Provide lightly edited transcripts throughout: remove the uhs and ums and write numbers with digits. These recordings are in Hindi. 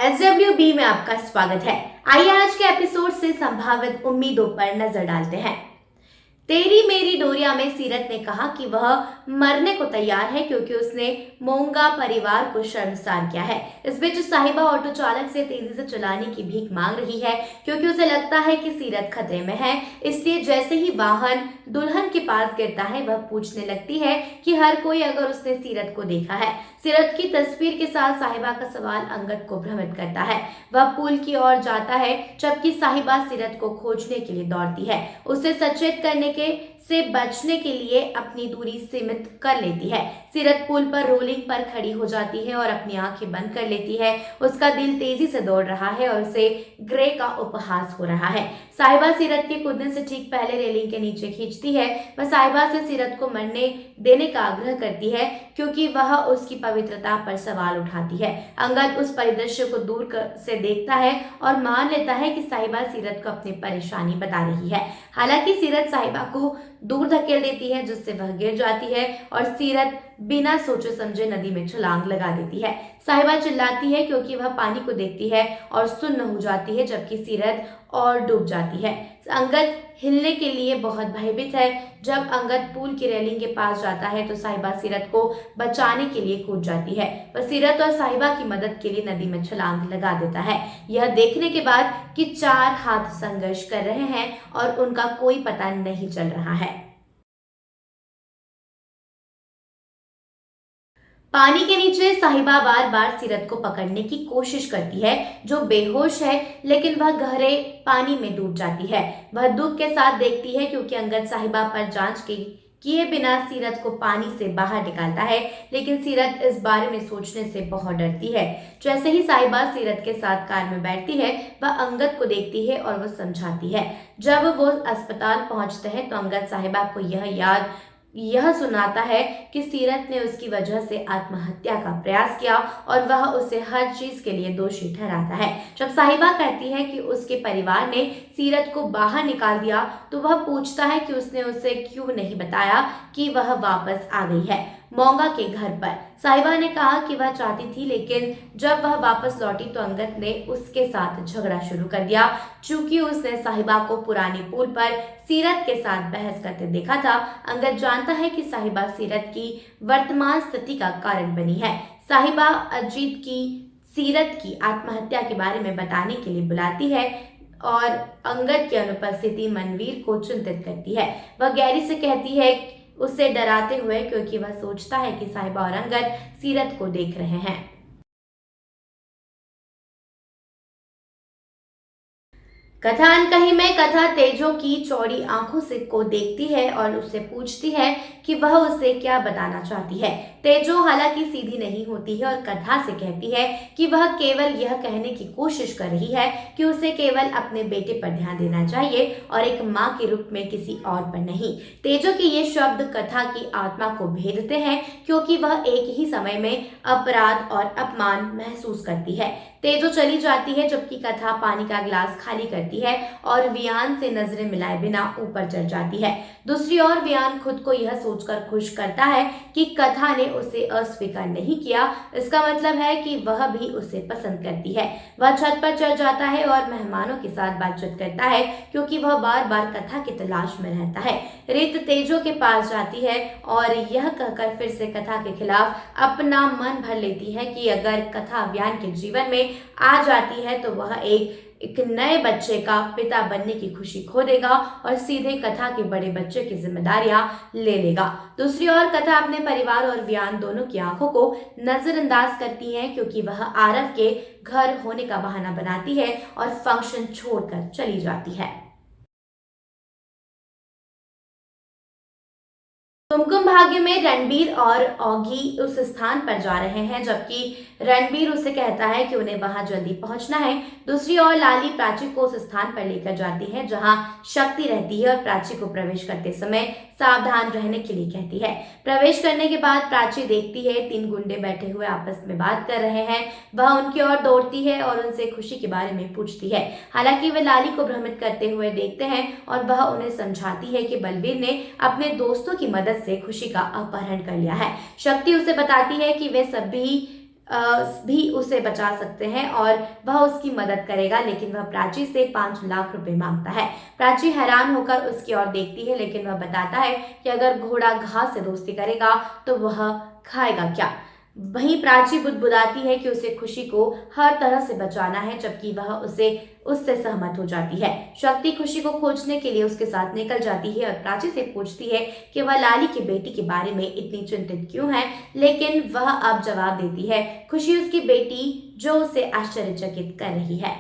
SWB में आपका स्वागत है। आइए आज के एपिसोड से संभावित उम्मीदों पर नजर डालते हैं। तेरी मेरी डोरिया में सीरत ने कहा कि वह मरने को तैयार है क्योंकि उसने मोंगा परिवार को शर्मसार किया है। इस बीच साहिबा ऑटो चालक से तेजी से चलाने की भीख मांग रही है क्योंकि उसे लगता है कि सीरत खतरे में है। इसलिए जैसे ही वाहन दुल्हन के पास गिरता है वह पूछने लगती है कि हर कोई अगर उसने सीरत को देखा है। सीरत की तस्वीर के साथ साहिबा का सवाल अंगद को भ्रमित करता है। वह पुल की ओर जाता है जबकि साहिबा सीरत को खोजने के लिए दौड़ती है। उसे सचेत करने से बचने के लिए अपनी दूरी सीमित कर लेती है। सीरत पुल पर रोलिंग पर खड़ी हो जाती है और अपनी आंखें बंद कर लेती है। उसका दिल तेजी से दौड़ रहा है और उसे ग्रे का उपहास हो रहा है। साहिबा सीरत के कूदने से ठीक पहले रेलिंग के नीचे खींचती है। वह साहिबा से सीरत को मरने देने का आग्रह करती है क्योंकि वह उसकी पवित्रता पर सवाल उठाती है। अंगद उस परिदृश्य को दूर से देखता है और मान लेता है कि साहिबा सीरत को अपनी परेशानी बता रही है। हालांकि सीरत साहिबा को दूर धकेल देती है जिससे वह गिर जाती है और सीरत बिना सोचे समझे नदी में छलांग लगा देती है। साहिबा चिल्लाती है क्योंकि वह पानी को देखती है और सुन्न हो जाती है जबकि सीरत और डूब जाती है। अंगद हिलने के लिए बहुत भयभीत है। जब अंगद पुल की रेलिंग के पास जाता है तो साहिबा सीरत को बचाने के लिए कूद जाती है। वह सीरत और साहिबा की मदद के लिए नदी में छलांग लगा देता है, यह देखने के बाद कि 4 हाथ संघर्ष कर रहे हैं और उनका कोई पता नहीं चल रहा है। पानी के नीचे साहिबा बार बार सीरत को पकड़ने की कोशिश करती है जो बेहोश है, लेकिन वह गहरे पानी में डूब जाती है। वह दुख के साथ देखती है क्योंकि अंगद साहिबा पर जांच किए बिना सीरत को पानी से बाहर निकालता है, लेकिन सीरत इस बारे में सोचने से बहुत डरती है। जैसे ही साहिबा सीरत के साथ कार में बैठती है वह अंगद को देखती है और वो समझाती है। जब वो अस्पताल पहुंचते हैं तो अंगद साहिबा को यह सुनाता है कि सीरत ने उसकी वजह से आत्महत्या का प्रयास किया और वह उसे हर चीज के लिए दोषी ठहराता है। जब साहिबा कहती है कि उसके परिवार ने सीरत को बाहर निकाल दिया तो वह पूछता है कि उसने उसे क्यों नहीं बताया कि वह वापस आ गई है मोंगा के घर पर। साहिबा ने कहा कि वह चाहती थी, लेकिन जब वह वापस लौटी तो अंगद ने उसके साथ झगड़ा शुरू कर दिया। चूंकि उसने साहिबा को पुरानी पुल पर सीरत के साथ बहस करते देखा था, अंगद जानता है कि साहिबा सीरत की वर्तमान स्थिति का कारण बनी है। साहिबा अजीत की सीरत की आत्महत्या के बारे में बताने के लिए बुलाती है और अंगद की अनुपस्थिति मनवीर को चिंतित करती है। वह गैरी से कहती है उसे डराते हुए क्योंकि वह सोचता है कि साहिबा और अंगद सीरत को देख रहे हैं। कथा अनकही में कथा तेजो की चौड़ी आंखों से को देखती है और उससे पूछती है कि वह उसे क्या बताना चाहती है। तेजो हालांकि सीधी नहीं होती है और कथा से कहती है कि वह केवल यह कहने की कोशिश कर रही है कि उसे केवल अपने बेटे पर ध्यान देना चाहिए और एक माँ के रूप में किसी और पर नहीं। तेजो के ये शब्द कथा की आत्मा को भेदते हैं क्योंकि वह एक ही समय में अपराध और अपमान महसूस करती है। तेजो चली जाती है जबकि कथा पानी का गिलास खाली करती है और वियान से नजरें मिलाए बिना ऊपर चढ़ जाती है। दूसरी ओर वियान खुद को यह सोचकर खुश करता है कि कथा ने उसे अस्वीकार नहीं किया। इसका मतलब है कि वह भी उसे पसंद करती है। वह छत पर चढ़ जाता है और मेहमानों के साथ बातचीत करता है क्योंकि वह बार बार कथा की तलाश में रहता है। रित तेजो के पास जाती है और यह कहकर फिर से कथा के खिलाफ अपना मन भर लेती है कि अगर कथा वियान के जीवन में आ जाती है तो वह एक नए बच्चे का पिता बनने की खुशी खो देगा और सीधे कथा के बड़े बच्चे की जिम्मेदारियां ले लेगा। दूसरी ओर कथा अपने परिवार और वियान दोनों की आंखों को नजरअंदाज करती है क्योंकि वह आरव के घर होने का बहाना बनाती है और फंक्शन छोड़कर चली जाती है। कुमकुम भाग्य में रणबीर और ऑगी उस स्थान पर जा रहे हैं जबकि रणबीर उसे कहता है कि उन्हें वहां जल्दी पहुंचना है। दूसरी ओर लाली प्राची को उस स्थान पर लेकर जाती है जहां शक्ति रहती है और प्राची को प्रवेश करते समय सावधान रहने के लिए कहती है। प्रवेश करने के बाद प्राची देखती है 3 गुंडे बैठे हुए आपस में बात कर रहे हैं। वह उनकी ओर दौड़ती है और उनसे खुशी के बारे में पूछती है। हालांकि वे लाली को भ्रमित करते हुए देखते हैं और वह उन्हें समझाती है कि बलबीर ने अपने दोस्तों की मदद से खुशी का अपहरण कर लिया है। शक्ति उसे बताती है कि वे सभी भी उसे बचा सकते हैं और वह उसकी मदद करेगा, लेकिन वह प्राची से 5 लाख रुपए मांगता है। प्राची हैरान होकर उसकी ओर देखती है, लेकिन वह बताता है कि अगर घोड़ा घास से दोस्ती करेगा तो वह खाएगा क्या। वहीं प्राची बुदबुदाती है कि उसे खुशी को हर तरह से बचाना है, जबकि वह उससे सहमत हो जाती है। शक्ति खुशी को खोजने के लिए उसके साथ निकल जाती है और प्राची से पूछती है कि वह लाली की बेटी के बारे में इतनी चिंतित क्यों है, लेकिन वह अब जवाब देती है खुशी उसकी बेटी जो उसे आश्चर्यचकित कर रही है।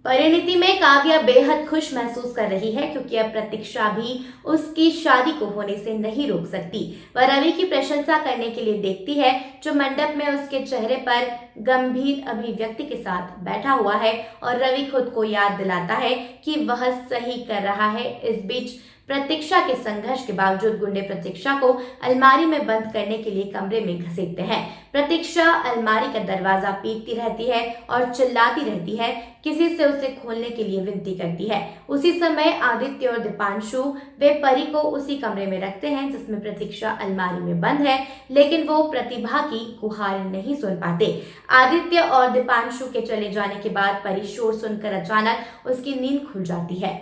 परिणीति में काव्या बेहद खुश महसूस कर रही है, क्योंकि अब प्रतीक्षा भी उसकी शादी को होने से नहीं रोक सकती। वह रवि की प्रशंसा करने के लिए देखती है, जो मंडप में उसके चेहरे पर गंभीर अभिव्यक्ति के साथ बैठा हुआ है, और रवि खुद को याद दिलाता है कि वह सही कर रहा है। इस बीच प्रतीक्षा के संघर्ष के बावजूद गुंडे प्रतीक्षा को अलमारी में बंद करने के लिए कमरे में घसीटते हैं। प्रतीक्षा अलमारी का दरवाजा पीटती रहती है और चिल्लाती रहती है, किसी से उसे खोलने के लिए विनती करती है। उसी समय आदित्य और दीपांशु वे परी को उसी कमरे में रखते हैं जिसमें प्रतीक्षा अलमारी में बंद है, लेकिन वो प्रतिभा की गुहार नहीं सुन पाते। आदित्य और दीपांशु के चले जाने के बाद परी शोर सुनकर अचानक उसकी नींद खुल जाती है।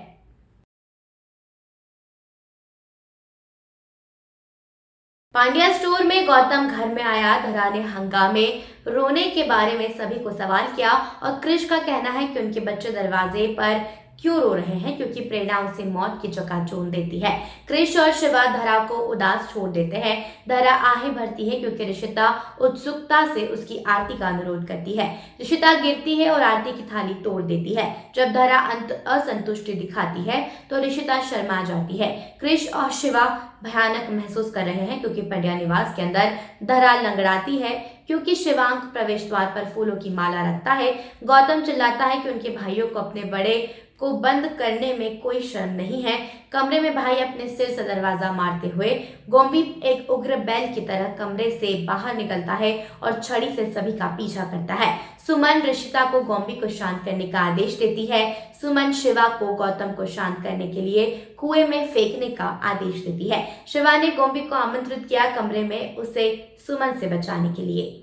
पांड्या स्टोर में गौतम घर में आया। धरा ने हंगामे रोने के बारे में सभी को सवाल किया और क्रिश का कहना है कि उनके बच्चे दरवाजे पर क्यों रो रहे हैं, क्योंकि प्रेरणा उसे मौत की चकाचौंध देती है। क्रिश और शिवा धरा को उदास छोड़ देते हैं। धरा आहें भरती है क्योंकि ऋषिता उत्सुकता से उसकी आरती का अनुरोध करती है। ऋषिता गिरती है और आरती की थाली तोड़ देती है। जब धरा असंतुष्टि दिखाती है तो ऋषिता शर्मा जाती है। क्रिश और शिवा भयानक महसूस कर रहे हैं, क्योंकि पंड्या निवास के अंदर धरा लंगड़ाती है, क्योंकि शिवांक प्रवेश द्वार पर फूलों की माला रखता है। गौतम चिल्लाता है कि उनके भाइयों को अपने बड़े को बंद करने में कोई शर्म नहीं है। कमरे में भाई अपने सिर से दरवाजा मारते हुए गोम्बी एक उग्र बैल की तरह कमरे से बाहर निकलता है और छड़ी से सभी का पीछा करता है। सुमन ऋषिता को गोम्बी को शांत करने का आदेश देती है। सुमन शिवा को गौतम को शांत करने के लिए कुएं में फेंकने का आदेश देती है। शिवा ने गोम्बी को आमंत्रित किया कमरे में उसे सुमन से बचाने के लिए।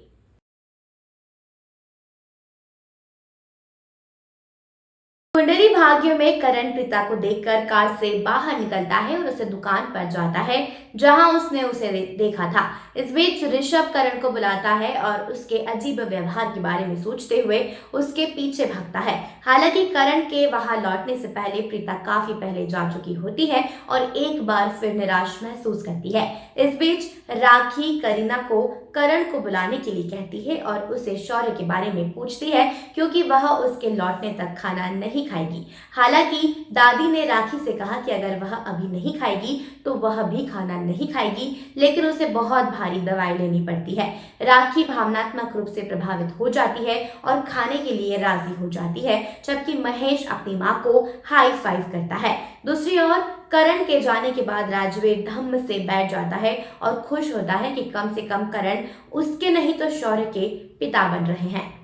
कुंडली भाग्य में करण पिता को देखकर कार से बाहर निकलता है और उसे दुकान पर जाता है जहां उसने उसे देखा था। इस बीच ऋषभ करण को बुलाता है और उसके अजीब व्यवहार के बारे में सोचते हुए उसके पीछे भागता है। हालांकि करण के वहां लौटने से पहले प्रीता काफी पहले जा चुकी होती है और एक बार फिर निराश महसूस करती है। इस बीच राखी करीना को करण को बुलाने के लिए कहती है और उसे शौर्य के बारे में पूछती है, क्योंकि वह उसके लौटने तक खाना नहीं खाएगी। हालांकि दादी ने राखी से कहा कि अगर वह अभी नहीं खाएगी तो वह भी खाना नहीं खाएगी, लेकिन उसे बहुत भारी दवाई लेनी पड़ती है। राखी भावनात्मक रूप से प्रभावित हो जाती है और खाने के लिए राजी हो जाती है, जबकि महेश अपनी माँ को हाई फाइव करता है। दूसरी ओर करण के जाने के बाद राजवीर धम्म से बैठ जाता है और खुश होता है कि कम से कम करण उसके नहीं तो शौर्य के पिता बन रहे हैं।